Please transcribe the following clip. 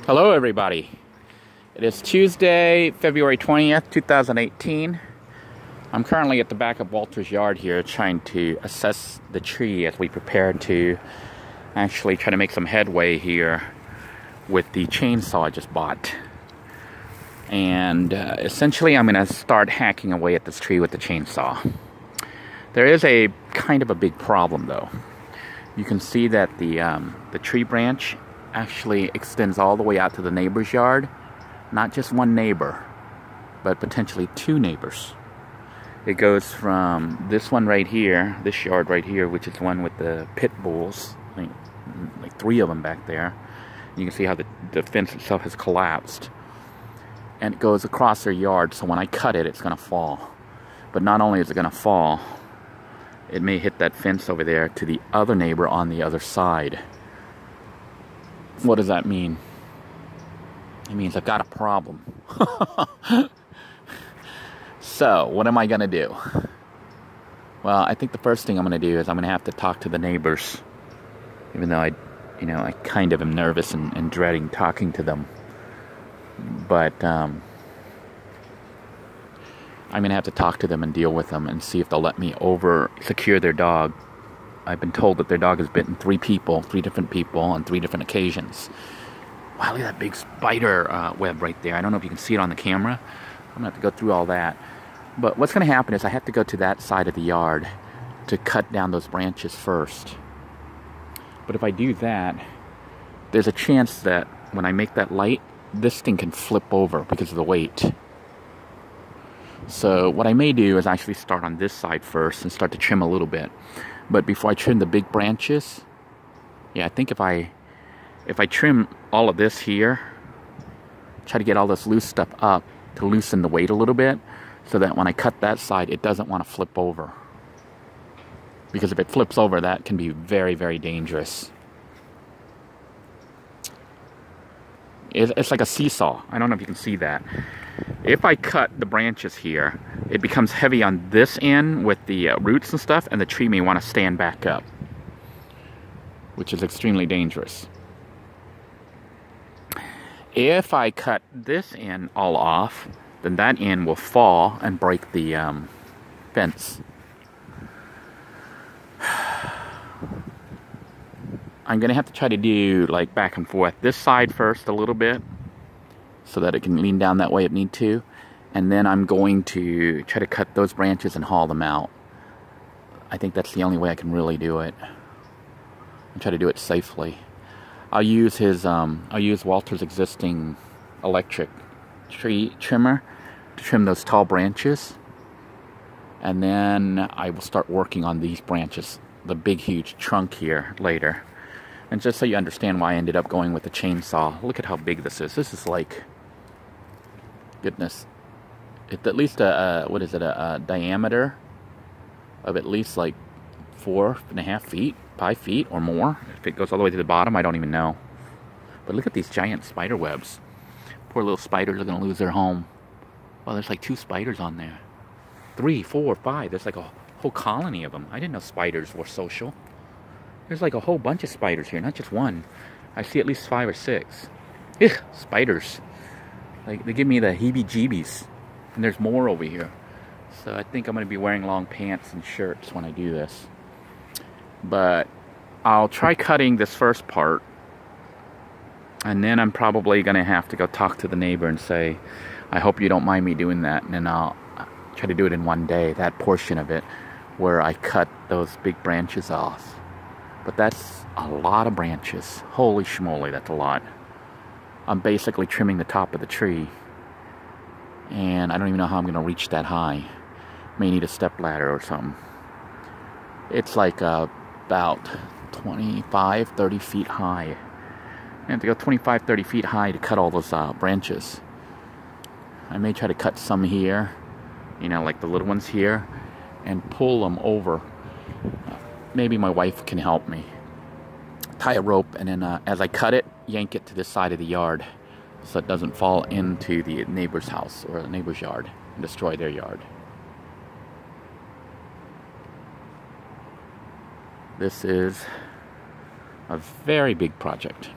Hello everybody. It is Tuesday, February 20th, 2018. I'm currently at the back of Walter's yard here trying to assess the tree as we prepare to actually try to make some headway here with the chainsaw I just bought. And essentially I'm going to start hacking away at this tree with the chainsaw. There is a kind of a big problem though. You can see that the tree branch actually extends all the way out to the neighbor's yard. Not just one neighbor, but potentially two neighbors. It goes from this one right here, this yard right here, which is the one with the pit bulls, like 3 of them back there. You can see how the fence itself has collapsed. And it goes across their yard, so when I cut it, it's going to fall. But not only is it going to fall, it may hit that fence over there to the other neighbor on the other side. What does that mean? It means I've got a problem. So, what am I going to do? Well, I think the first thing I'm going to do is I'm going to have to talk to the neighbors. Even though I kind of am nervous and dreading talking to them. But, I'm going to have to talk to them and deal with them and see if they'll let me secure their dog. I've been told that their dog has bitten 3 different people on 3 different occasions. Wow, look at that big spider web right there. I don't know if you can see it on the camera. I'm going to have to go through all that. But what's going to happen is I have to go to that side of the yard to cut down those branches first. But if I do that, there's a chance that when I make that light, this thing can flip over because of the weight. So what I may do is actually start on this side first and start to trim a little bit. But before I trim the big branches, yeah, I think if I trim all of this here, try to get all this loose stuff up to loosen the weight a little bit, so that when I cut that side, it doesn't want to flip over. Because if it flips over, that can be very, very dangerous. It's like a seesaw. I don't know if you can see that. If I cut the branches here, it becomes heavy on this end with the roots and stuff, and the tree may want to stand back up, which is extremely dangerous. If I cut this end all off, then that end will fall and break the fence. I'm going to have to try to do like back and forth. This side first a little bit, so that it can lean down that way if need to. And then I'm going to try to cut those branches and haul them out. I think that's the only way I can really do it. And try to do it safely. I'll use Walter's existing electric tree trimmer to trim those tall branches. And then I will start working on these branches, the big huge trunk here later. And just so you understand why I ended up going with the chainsaw, look at how big this is. This is like, goodness, it's at least a diameter of at least like 4.5 feet, 5 feet or more. If it goes all the way to the bottom, I don't even know. But look at these giant spider webs. Poor little spiders are going to lose their home. Well, there's like 2 spiders on there. 3, 4, 5. There's like a whole colony of them. I didn't know spiders were social. There's like a whole bunch of spiders here, not just one. I see at least 5 or 6. Ugh, spiders. Like, they give me the heebie-jeebies. And there's more over here. So I think I'm going to be wearing long pants and shirts when I do this. But I'll try cutting this first part. And then I'm probably going to have to go talk to the neighbor and say, I hope you don't mind me doing that. And then I'll try to do it in one day, that portion of it, where I cut those big branches off. But that's a lot of branches. Holy schmoly, that's a lot. I'm basically trimming the top of the tree. And I don't even know how I'm going to reach that high. May need a step ladder or something. It's like about 25, 30 feet high. I have to go 25, 30 feet high to cut all those branches. I may try to cut some here, like the little ones here, and pull them over. Maybe my wife can help me. Tie a rope, and then as I cut it, yank it to this side of the yard so it doesn't fall into the neighbor's house or the neighbor's yard and destroy their yard. This is a very big project.